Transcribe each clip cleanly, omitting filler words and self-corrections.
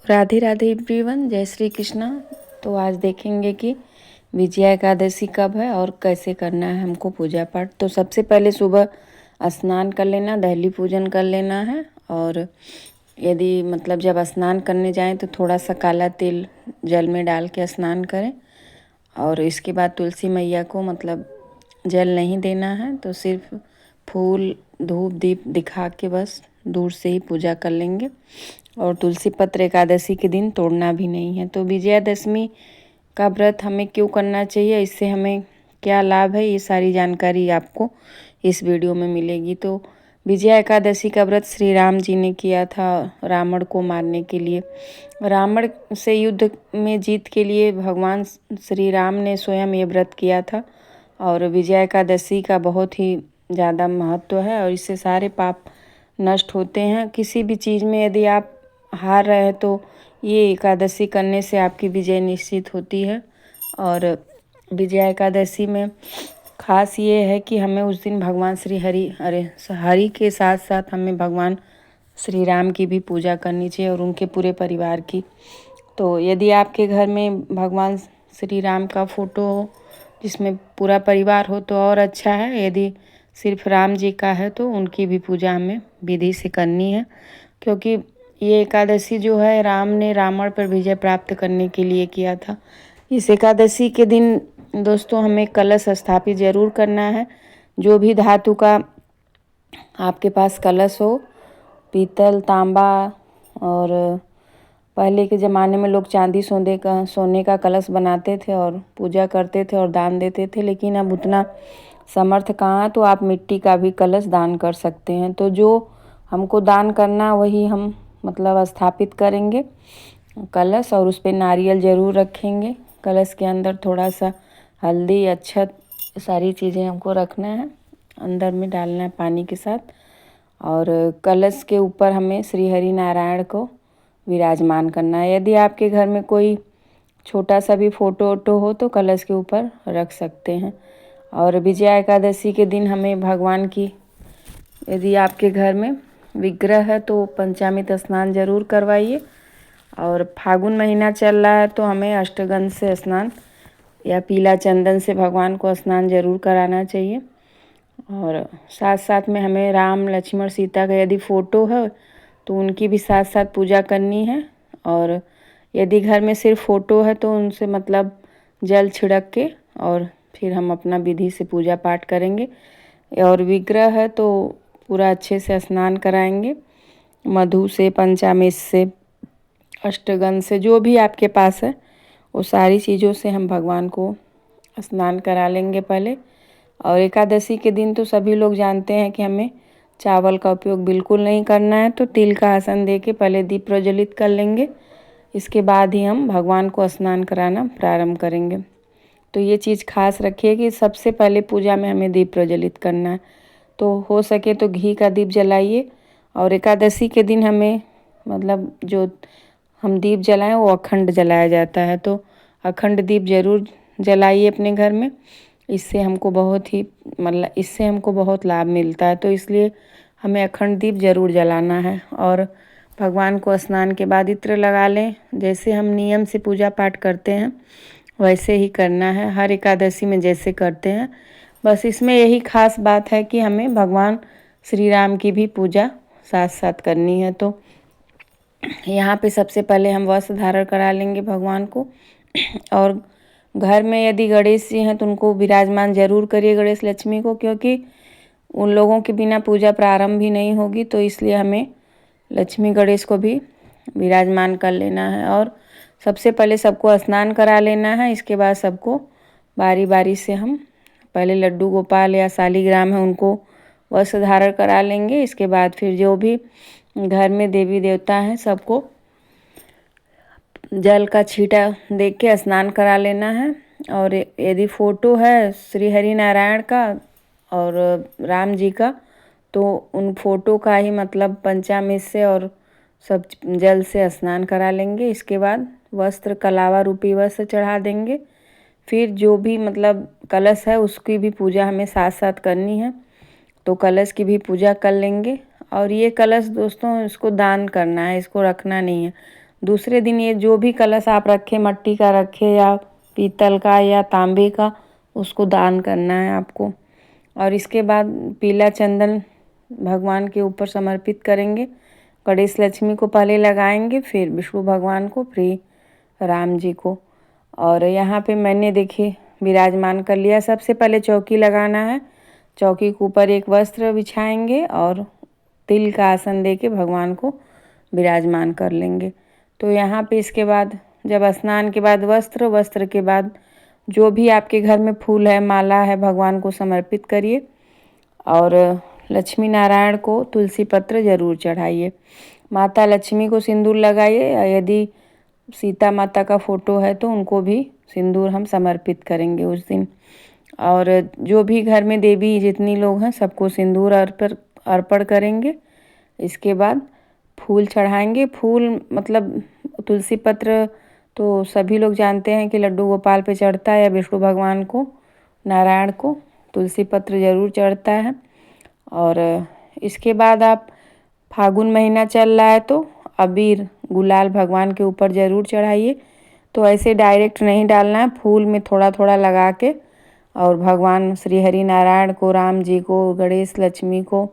Radhe Radhe everyone, जय श्री कृष्णा। तो आज देखेंगे कि विजया एकादशी कब है और कैसे करना है हमको पूजा पाठ। तो सबसे पहले सुबह स्नान कर लेना, दहली पूजन कर लेना है। और यदि मतलब जब स्नान करने जाएं तो थोड़ा सा काला तिल जल में डाल के स्नान करें। और इसके बाद तुलसी मैया को मतलब जल नहीं देना है, तो सिर्फ फूल धूप दीप दिखा के बस दूर से ही पूजा कर लेंगे। और तुलसी पत्र एकादशी के दिन तोड़ना भी नहीं है। तो विजयादशमी का व्रत हमें क्यों करना चाहिए, इससे हमें क्या लाभ है, ये सारी जानकारी आपको इस वीडियो में मिलेगी। तो विजया एकादशी का व्रत श्री राम जी ने किया था रावण को मारने के लिए। रावण से युद्ध में जीत के लिए भगवान श्री राम ने स्वयं ये व्रत किया था। और विजया एकादशी का बहुत ही ज़्यादा महत्व है और इससे सारे पाप नष्ट होते हैं। किसी भी चीज़ में यदि आप हार रहे हैं तो ये एकादशी करने से आपकी विजय निश्चित होती है। और विजया एकादशी में खास ये है कि हमें उस दिन भगवान श्री हरि के साथ साथ हमें भगवान श्री राम की भी पूजा करनी चाहिए और उनके पूरे परिवार की। तो यदि आपके घर में भगवान श्री राम का फ़ोटो हो जिसमें पूरा परिवार हो तो और अच्छा है। यदि सिर्फ राम जी का है तो उनकी भी पूजा हमें विधि से करनी है, क्योंकि ये एकादशी जो है राम ने रावण पर विजय प्राप्त करने के लिए किया था। इस एकादशी के दिन दोस्तों हमें कलश स्थापित ज़रूर करना है। जो भी धातु का आपके पास कलश हो, पीतल तांबा, और पहले के ज़माने में लोग चांदी सोने का कलश बनाते थे और पूजा करते थे और दान देते थे। लेकिन अब उतना समर्थ कहाँ, तो आप मिट्टी का भी कलश दान कर सकते हैं। तो जो हमको दान करना वही हम मतलब स्थापित करेंगे कलश, और उस पर नारियल ज़रूर रखेंगे। कलश के अंदर थोड़ा सा हल्दी अक्षत सारी चीज़ें हमको रखना है, अंदर में डालना है पानी के साथ। और कलश के ऊपर हमें श्री हरि नारायण को विराजमान करना है। यदि आपके घर में कोई छोटा सा भी फोटो वोटो हो तो कलश के ऊपर रख सकते हैं। और विजया एकादशी के दिन हमें भगवान की, यदि आपके घर में विग्रह है तो पंचामृत स्नान जरूर करवाइए। और फागुन महीना चल रहा है तो हमें अष्टगंध से स्नान या पीला चंदन से भगवान को स्नान जरूर कराना चाहिए। और साथ साथ में हमें राम लक्ष्मण सीता का यदि फ़ोटो है तो उनकी भी साथ साथ पूजा करनी है। और यदि घर में सिर्फ फ़ोटो है तो उनसे मतलब जल छिड़क के और फिर हम अपना विधि से पूजा पाठ करेंगे। और विग्रह है तो पूरा अच्छे से स्नान कराएंगे, मधु से, पंचामृत से, अष्टगंध से, जो भी आपके पास है वो सारी चीज़ों से हम भगवान को स्नान करा लेंगे पहले। और एकादशी के दिन तो सभी लोग जानते हैं कि हमें चावल का उपयोग बिल्कुल नहीं करना है। तो तिल का आसन दे के पहले दीप प्रज्वलित कर लेंगे, इसके बाद ही हम भगवान को स्नान कराना प्रारंभ करेंगे। तो ये चीज़ खास रखिए कि सबसे पहले पूजा में हमें दीप प्रज्वलित करना है। तो हो सके तो घी का दीप जलाइए। और एकादशी के दिन हमें मतलब जो हम दीप जलाएं वो अखंड जलाया जाता है, तो अखंड दीप जरूर जलाइए अपने घर में। इससे हमको बहुत लाभ मिलता है, तो इसलिए हमें अखंड दीप जरूर जलाना है। और भगवान को स्नान के बाद इत्र लगा लें। जैसे हम नियम से पूजा पाठ करते हैं वैसे ही करना है, हर एकादशी में जैसे करते हैं। बस इसमें यही खास बात है कि हमें भगवान श्री राम की भी पूजा साथ साथ करनी है। तो यहाँ पे सबसे पहले हम वस्त्र धारण करा लेंगे भगवान को। और घर में यदि गणेश जी हैं तो उनको विराजमान जरूर करिए, गणेश लक्ष्मी को, क्योंकि उन लोगों के बिना पूजा प्रारंभ ही नहीं होगी। तो इसलिए हमें लक्ष्मी गणेश को भी विराजमान कर लेना है। और सबसे पहले सबको स्नान करा लेना है। इसके बाद सबको बारी बारी से हम पहले लड्डू गोपाल या शालिग्राम है उनको वस्त्र धारण करा लेंगे। इसके बाद फिर जो भी घर में देवी देवता हैं सबको जल का छींटा दे के स्नान करा लेना है। और यदि फ़ोटो है श्री हरि नारायण का और राम जी का तो उन फोटो का ही मतलब पंचामृत से और सब जल से स्नान करा लेंगे। इसके बाद वस्त्र कलावा रूपी वस्त्र चढ़ा देंगे। फिर जो भी मतलब कलश है उसकी भी पूजा हमें साथ साथ करनी है, तो कलश की भी पूजा कर लेंगे। और ये कलश दोस्तों इसको दान करना है, इसको रखना नहीं है। दूसरे दिन ये जो भी कलश आप रखे, मिट्टी का रखे या पीतल का या तांबे का, उसको दान करना है आपको। और इसके बाद पीला चंदन भगवान के ऊपर समर्पित करेंगे। गणेश लक्ष्मी को पहले लगाएंगे, फिर विष्णु भगवान को, फिर राम जी को। और यहाँ पे मैंने देखिए विराजमान कर लिया। सबसे पहले चौकी लगाना है। चौकी के ऊपर एक वस्त्र बिछाएंगे और तिल का आसन दे के भगवान को विराजमान कर लेंगे। तो यहाँ पे इसके बाद जब स्नान के बाद वस्त्र के बाद जो भी आपके घर में फूल है, माला है, भगवान को समर्पित करिए। और लक्ष्मी नारायण को तुलसी पत्र जरूर चढ़ाइए। माता लक्ष्मी को सिंदूर लगाइए। यदि सीता माता का फोटो है तो उनको भी सिंदूर हम समर्पित करेंगे उस दिन। और जो भी घर में देवी जितनी लोग हैं सबको सिंदूर अर्पण करेंगे। इसके बाद फूल चढ़ाएंगे। फूल मतलब तुलसी पत्र तो सभी लोग जानते हैं कि लड्डू गोपाल पे चढ़ता है, या विष्णु भगवान को, नारायण को तुलसी पत्र जरूर चढ़ता है। और इसके बाद आप फागुन महीना चल रहा है तो अबीर गुलाल भगवान के ऊपर ज़रूर चढ़ाइए। तो ऐसे डायरेक्ट नहीं डालना है, फूल में थोड़ा थोड़ा लगा के। और भगवान श्री हरि नारायण को, राम जी को, गणेश लक्ष्मी को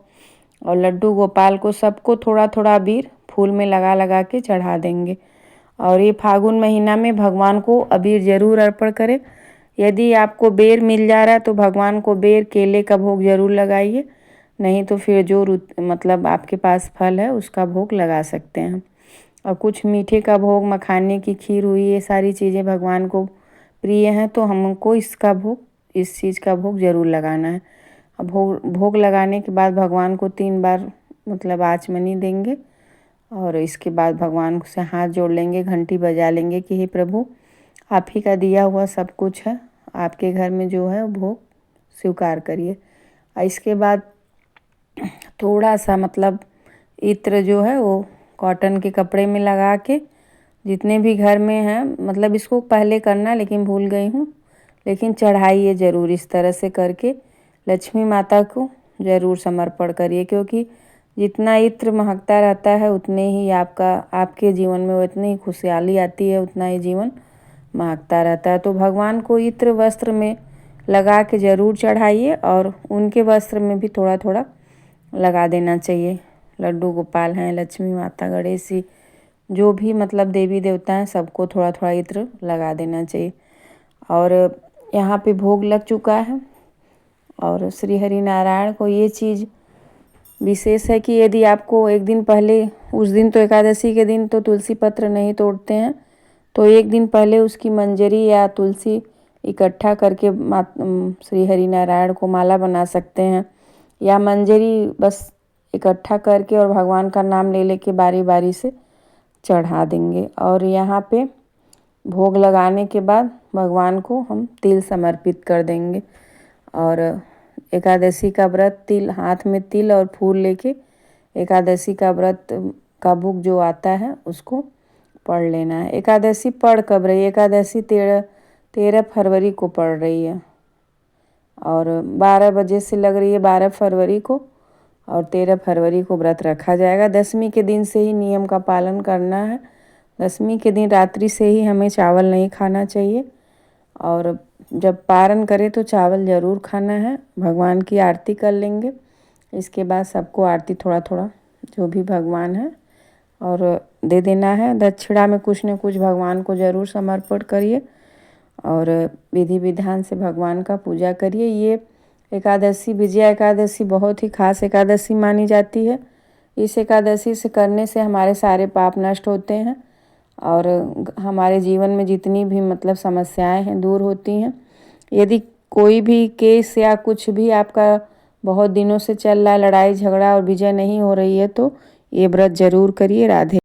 और लड्डू गोपाल को, सबको थोड़ा थोड़ा अबीर फूल में लगा लगा के चढ़ा देंगे। और ये फागुन महीना में भगवान को अबीर ज़रूर अर्पण करें। यदि आपको बेर मिल जा रहा है तो भगवान को बेर, केले का भोग ज़रूर लगाइए। नहीं तो फिर जो मतलब आपके पास फल है उसका भोग लगा सकते हैं। और कुछ मीठे का भोग, मखाने की खीर हुई, ये सारी चीज़ें भगवान को प्रिय हैं तो हमको इसका भोग, इस चीज़ का भोग ज़रूर लगाना है। अब भोग लगाने के बाद भगवान को 3 बार मतलब आचमनी देंगे। और इसके बाद भगवान से हाथ जोड़ लेंगे, घंटी बजा लेंगे कि हे प्रभु, आप ही का दिया हुआ सब कुछ है, आपके घर में जो है भोग स्वीकार करिए। और इसके बाद थोड़ा सा मतलब इत्र जो है वो कॉटन के कपड़े में लगा के, जितने भी घर में हैं, मतलब इसको पहले करना लेकिन भूल गई हूँ, लेकिन चढ़ाइए ज़रूर। इस तरह से करके लक्ष्मी माता को ज़रूर समर्पण करिए, क्योंकि जितना इत्र महकता रहता है उतने ही आपके जीवन में उतनी ही खुशहाली आती है, उतना ही जीवन महकता रहता है। तो भगवान को इत्र वस्त्र में लगा के ज़रूर चढ़ाइए। और उनके वस्त्र में भी थोड़ा थोड़ा लगा देना चाहिए। लड्डू गोपाल हैं, लक्ष्मी माता, गणेश जी, जो भी मतलब देवी देवता हैं, सबको थोड़ा थोड़ा इत्र लगा देना चाहिए। और यहाँ पे भोग लग चुका है। और श्री हरि नारायण को ये चीज़ विशेष है कि यदि आपको एक दिन पहले, उस दिन तो एकादशी के दिन तो तुलसी पत्र नहीं तोड़ते हैं, तो एक दिन पहले उसकी मंजरी या तुलसी इकट्ठा करके श्री हरि नारायण को माला बना सकते हैं। या मंजरी बस इकट्ठा करके और भगवान का नाम ले लेके बारी बारी से चढ़ा देंगे। और यहाँ पे भोग लगाने के बाद भगवान को हम तिल समर्पित कर देंगे। और एकादशी का व्रत, तिल हाथ में तिल और फूल लेके एकादशी का व्रत का बुक जो आता है उसको पढ़ लेना है। एकादशी पढ़ कब रही है? एकादशी 13 फरवरी को पढ़ रही है। और 12 बजे से लग रही है, 12 फरवरी को। और 13 फरवरी को व्रत रखा जाएगा। दशमी के दिन से ही नियम का पालन करना है। दशमी के दिन रात्रि से ही हमें चावल नहीं खाना चाहिए। और जब पारण करें तो चावल ज़रूर खाना है। भगवान की आरती कर लेंगे। इसके बाद सबको आरती थोड़ा थोड़ा जो भी भगवान है और दे देना है। दक्षिणा में कुछ न कुछ भगवान को ज़रूर समर्पण करिए। और विधि विधान से भगवान का पूजा करिए। ये एकादशी, विजया एकादशी, बहुत ही खास एकादशी मानी जाती है। इस एकादशी से करने से हमारे सारे पाप नष्ट होते हैं और हमारे जीवन में जितनी भी मतलब समस्याएं हैं दूर होती हैं। यदि कोई भी केस या कुछ भी आपका बहुत दिनों से चल रहा है, लड़ाई झगड़ा और विजय नहीं हो रही है, तो ये व्रत जरूर करिए। राधे।